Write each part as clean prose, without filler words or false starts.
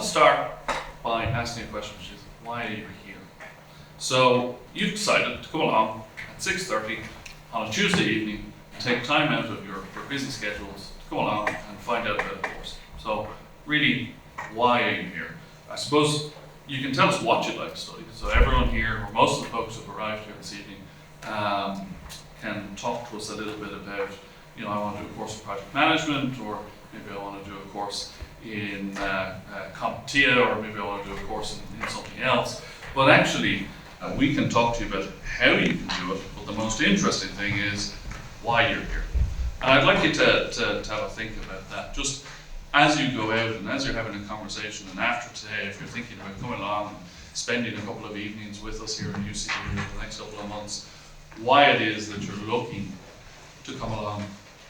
to start by asking a question, which is, why are you here? So you've decided to come along at 6:30 on a Tuesday evening, take time out of your busy schedules to come along and find out about the course. So really, why are you here? I suppose you can tell us what you'd like to study. So everyone here, or most of the folks who've arrived here this evening, can talk to us a little bit about, I want to do a course in project management, or maybe I want to do a course in CompTIA, or maybe I want to do a course in something else. But actually, we can talk to you about how you can do it, but the most interesting thing is why you're here. And I'd like you to have a think about that. Just as you go out and as you're having a conversation, and after today, if you're thinking about coming along and spending a couple of evenings with us here in UCD for the next couple of months, why it is that you're looking to come along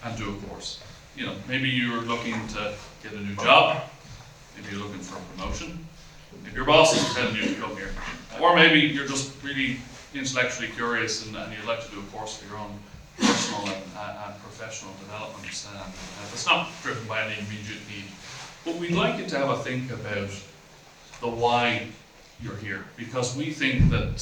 and do a course. Maybe you're looking to get a new job, maybe you're looking for a promotion, maybe your boss is telling you to come here, or maybe you're just really intellectually curious and you'd like to do a course for your own personal and professional development that's not driven by any immediate need. But we'd like you to have a think about the why you're here, because we think that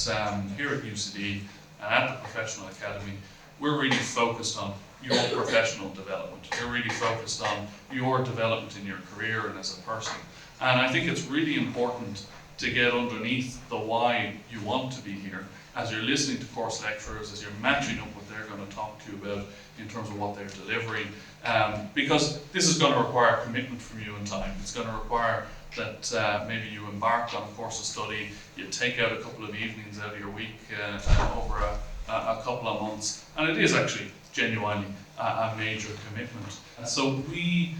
here at UCD and at the Professional Academy, we're really focused on your professional development. We're really focused on your development in your career and as a person. And I think it's really important to get underneath the why you want to be here as you're listening to course lecturers, as you're matching up what they're going to talk to you about in terms of what they're delivering. Because this is going to require commitment from you and time. It's going to require that maybe you embark on a course of study, you take out a couple of evenings out of your week over a couple of months, and it is actually genuinely a major commitment. And so we,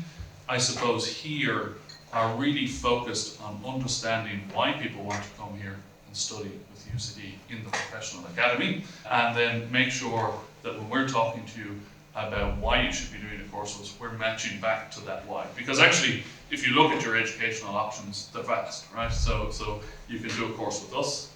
I suppose, here are really focused on understanding why people want to come here and study with UCD in the Professional Academy, and then make sure that when we're talking to you about why you should be doing the courses, we're matching back to that why. Because actually, if you look at your educational options, they're vast, right? So you can do a course with us,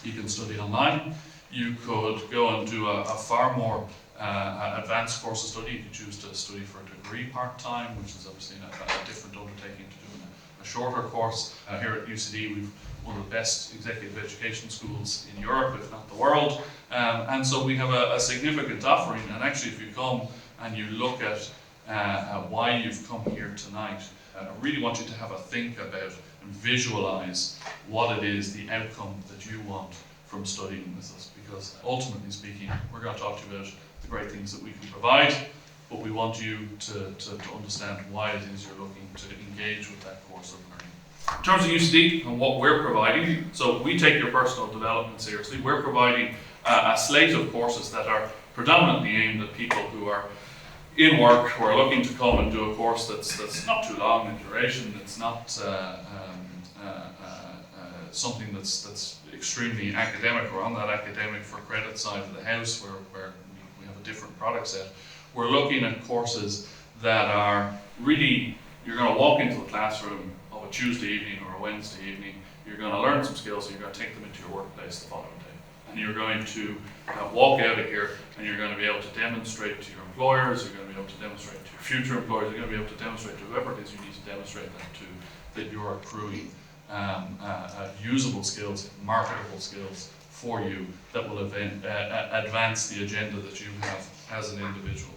you can study online, you could go and do a far more advanced course of study. You could choose to study for a degree part-time, which is obviously a different undertaking to doing a shorter course. Here at UCD, we've one of the best executive education schools in Europe, if not the world. And so we have a significant offering. And actually, if you come and you look at why you've come here tonight, I really want you to have a think about and visualize what it is, the outcome that you want from studying with us. Because ultimately speaking, we're going to talk to you about the great things that we can provide, but we want you to understand why it is you're looking to engage with that course of learning. In terms of UCD and what we're providing, so we take your personal development seriously. We're providing a slate of courses that are predominantly aimed at people who are in work, who are looking to come and do a course that's not too long in duration. It's not something that's extremely academic or on that academic for credit side of the house where we have a different product set. We're looking at courses that are really, you're going to walk into the classroom of a Tuesday evening or a Wednesday evening, you're going to learn some skills and you're going to take them into your workplace the following day. And you're going to walk out of here and you're going to be able to demonstrate to your employers, you're going to be able to demonstrate to your future employers, you're going to be able to demonstrate to whoever it is you need to demonstrate that to, that you're accruing usable skills, marketable skills for you that will advance the agenda that you have as an individual.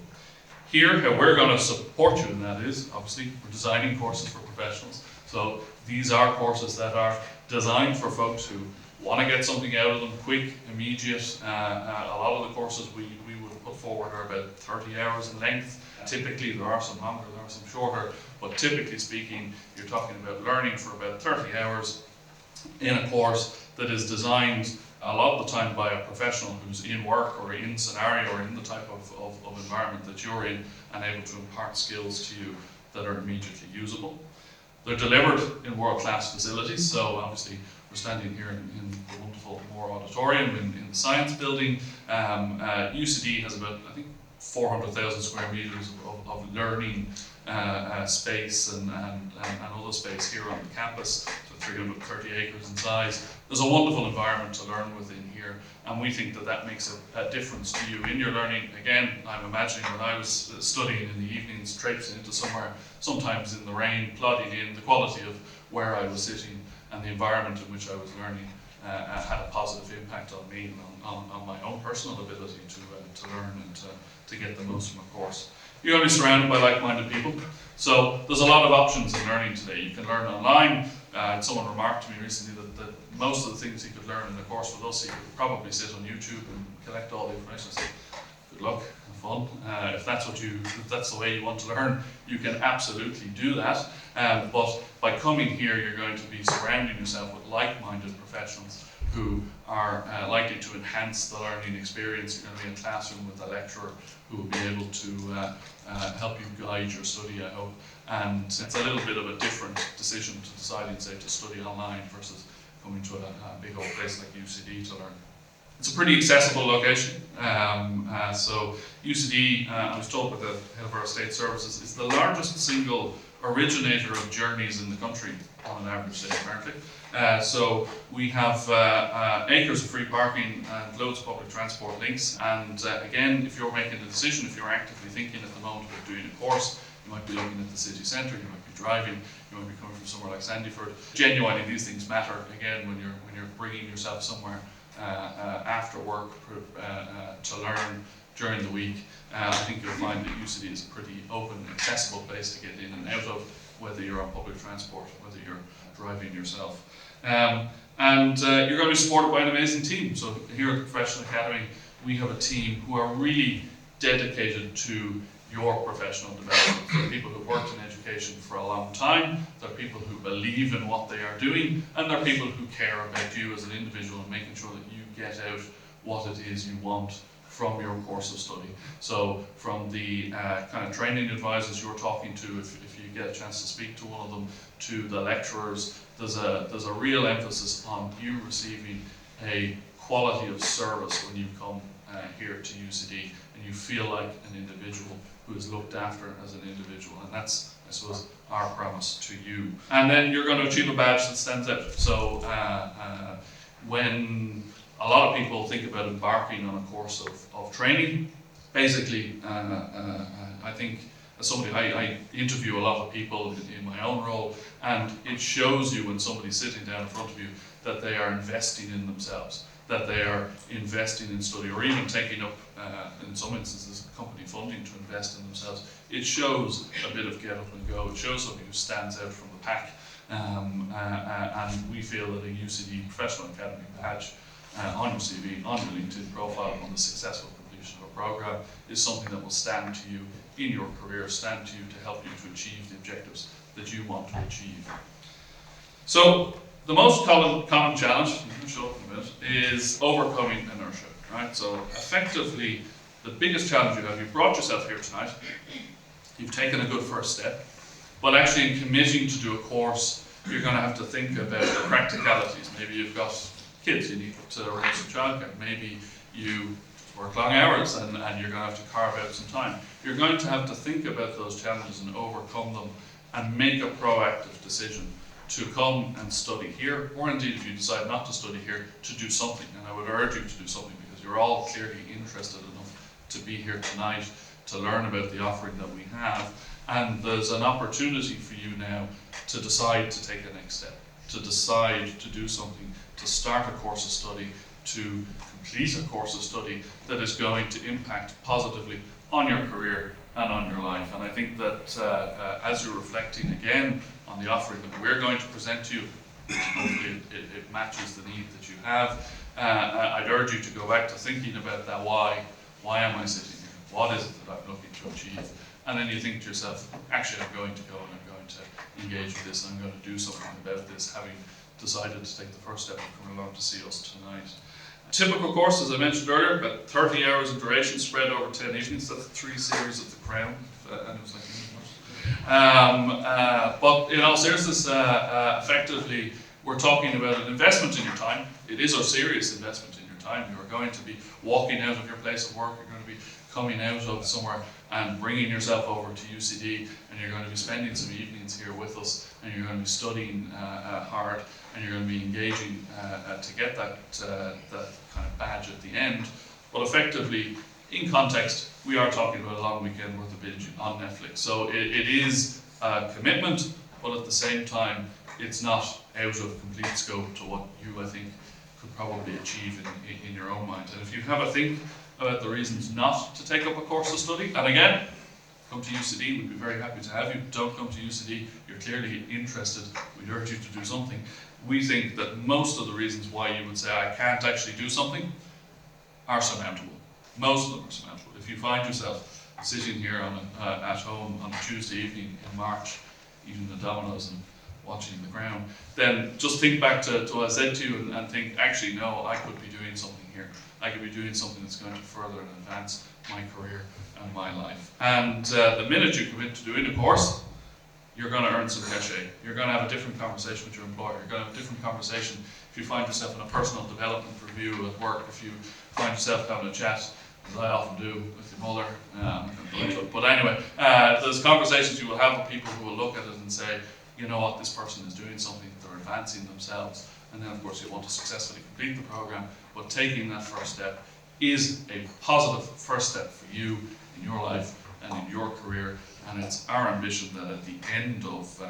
Here, how we're going to support you in that is, obviously, we're designing courses for professionals. So these are courses that are designed for folks who want to get something out of them, quick, immediate. A lot of the courses we would put forward are about 30 hours in length. Typically, there are some longer, there are some shorter, but typically speaking, you're talking about learning for about 30 hours in a course that is designed a lot of the time by a professional who's in work or in scenario or in the type of environment that you're in and able to impart skills to you that are immediately usable. They're delivered in world-class facilities, so obviously we're standing here in the wonderful Moore Auditorium in the Science Building. UCD has about, I think, 400,000 square meters of learning space and other space here on the campus. So 330 acres in size. There's a wonderful environment to learn within here, and we think that that makes a difference to you in your learning. Again, I'm imagining when I was studying in the evenings, traipsing into somewhere, sometimes in the rain, plodding in, the quality of where I was sitting and the environment in which I was learning had a positive impact on me and on my own personal ability to learn and to get the most from a course. You're going to be surrounded by like-minded people, so there's a lot of options in learning today. You can learn online. Someone remarked to me recently that most of the things you could learn in the course with us, you could probably sit on YouTube and collect all the information. So good luck, have fun. If that's the way you want to learn, you can absolutely do that. But by coming here, you're going to be surrounding yourself with like-minded professionals who are likely to enhance the learning experience. You're going to be in a classroom with a lecturer who will be able to help you guide your study, I hope. And it's a little bit of a different decision to deciding, say, to study online versus coming to a big old place like UCD to learn. It's a pretty accessible location. So UCD, I was told by the head of our estate services, is the largest single originator of journeys in the country on an average day apparently. So we have acres of free parking and loads of public transport links, and again, if you're making a decision, if you're actively thinking at the moment of doing a course, you might be looking at the city centre, you might be driving, you might be coming from somewhere like Sandyford. Genuinely, these things matter again when you're bringing yourself somewhere after work to learn during the week. I think you'll find that UCD is a pretty open, accessible place to get in and out of, whether you're on public transport, whether you're driving yourself. And you're going to be supported by an amazing team. So here at the Professional Academy, we have a team who are really dedicated to your professional development. They're people who've worked in education for a long time, they're people who believe in what they are doing, and they're people who care about you as an individual and making sure that you get out what it is you want from your course of study. So from the kind of training advisors you're talking to, if you get a chance to speak to one of them, to the lecturers, there's a real emphasis on you receiving a quality of service when you come here to UCD, and you feel like an individual who is looked after as an individual, and that's, I suppose, our promise to you. And then you're going to achieve a badge that stands out. So when a lot of people think about embarking on a course of training, basically, I think as somebody, I interview a lot of people in my own role, and it shows you when somebody's sitting down in front of you that they are investing in themselves, that they are investing in study, or even taking up, in some instances, company funding to invest in themselves. It shows a bit of get up and go. It shows somebody who stands out from the pack. And we feel that a UCD Professional Academy badge on your CV, on your LinkedIn profile, on the successful completion of a program is something that will stand to you in your career, stand to you to help you to achieve the objectives that you want to achieve. So the most common challenge, is overcoming inertia, right? So effectively, the biggest challenge you have, you've brought yourself here tonight, you've taken a good first step, but actually in committing to do a course, you're going to have to think about the practicalities. Maybe you've got kids, you need to arrange some childcare. Maybe you work long hours and you're going to have to carve out some time. You're going to have to think about those challenges and overcome them and make a proactive decision to come and study here, or indeed if you decide not to study here, to do something. And I would urge you to do something because you're all clearly interested enough to be here tonight to learn about the offering that we have. And there's an opportunity for you now to decide to take a next step, to decide to do something, to start a course of study, to complete a course of study that is going to impact positively on your career and on your life. And I think that as you're reflecting again on the offering that we're going to present to you, hopefully it matches the need that you have, I'd urge you to go back to thinking about that why. Why am I sitting here? What is it that I'm looking to achieve? And then you think to yourself, actually I'm going to go and I'm going to engage with this and I'm going to do something about this, having decided to take the first step and come along to see us tonight. A typical course, as I mentioned earlier, about 30 hours in duration, spread over 10 evenings. That's 3 series of The Crown. And it was like, but in all seriousness, effectively, we're talking about an investment in your time. It is a serious investment in your time. You are going to be walking out of your place of work. You're going to be coming out of somewhere and bringing yourself over to UCD, and you're going to be spending some evenings here with us, and you're going to be studying hard, and you're going to be engaging to get that kind of badge at the end. But effectively, in context, we are talking about a long weekend worth of binging on Netflix. So it is a commitment, but at the same time, it's not out of complete scope to what you, I think, could probably achieve in your own mind. And if you have a think about the reasons not to take up a course of study, and again, come to UCD, we'd be very happy to have you. Don't come to UCD, you're clearly interested, we'd urge you to do something. We think that most of the reasons why you would say, I can't actually do something, are surmountable. Most of them are surmountable. If you find yourself sitting here at home on a Tuesday evening in March, eating the Dominoes and watching the ground, then just think back to what I said to you and think, actually, no, I could be doing something here. I could be doing something that's going to further and advance my career and my life. And the minute you commit to doing a course, you're going to earn some cachet. You're going to have a different conversation with your employer. You're going to have a different conversation if you find yourself in a personal development review at work, if you find yourself having a chat, as I often do, with your mother. But anyway, there's conversations you will have with people who will look at it and say, you know what, this person is doing something, they're advancing themselves. And then of course you want to successfully complete the program, but taking that first step is a positive first step for you in your life and in your career. And it's our ambition that at the end of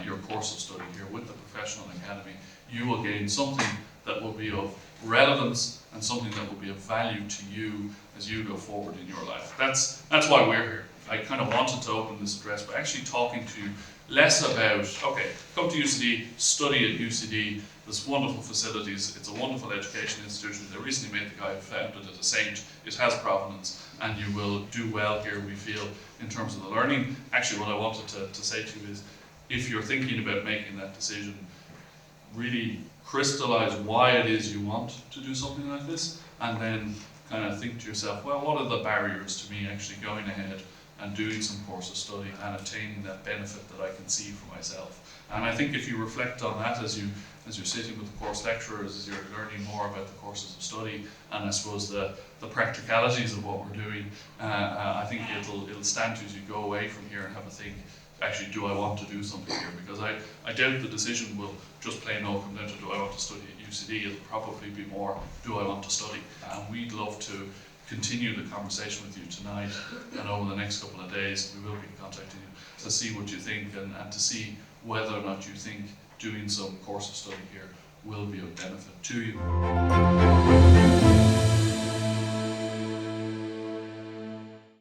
your course of study here with the Professional Academy, you will gain something that will be of relevance and something that will be of value to you as you go forward in your life. That's why we're here. I kind of wanted to open this address by actually talking to you less about, okay, come to UCD, study at UCD, there's wonderful facilities, it's a wonderful education institution. They recently made the guy who founded it a saint. It has provenance, and you will do well here, we feel, in terms of the learning. Actually, what I wanted to say to you is, if you're thinking about making that decision, really crystallize why it is you want to do something like this, and then kind of think to yourself, well, what are the barriers to me actually going ahead and doing some course of study and attaining that benefit that I can see for myself. And I think if you reflect on that as you're sitting with the course lecturers, as you're learning more about the courses of study, and I suppose the practicalities of what we're doing, I think it'll stand to you as you go away from here and have a think, actually, do I want to do something here? Because I doubt the decision will just plain old come down to, do I want to study at UCD? It'll probably be more, do I want to study? And we'd love to continue the conversation with you tonight, and over the next couple of days we will be contacting you to see what you think and to see whether or not you think doing some course of study here will be of benefit to you.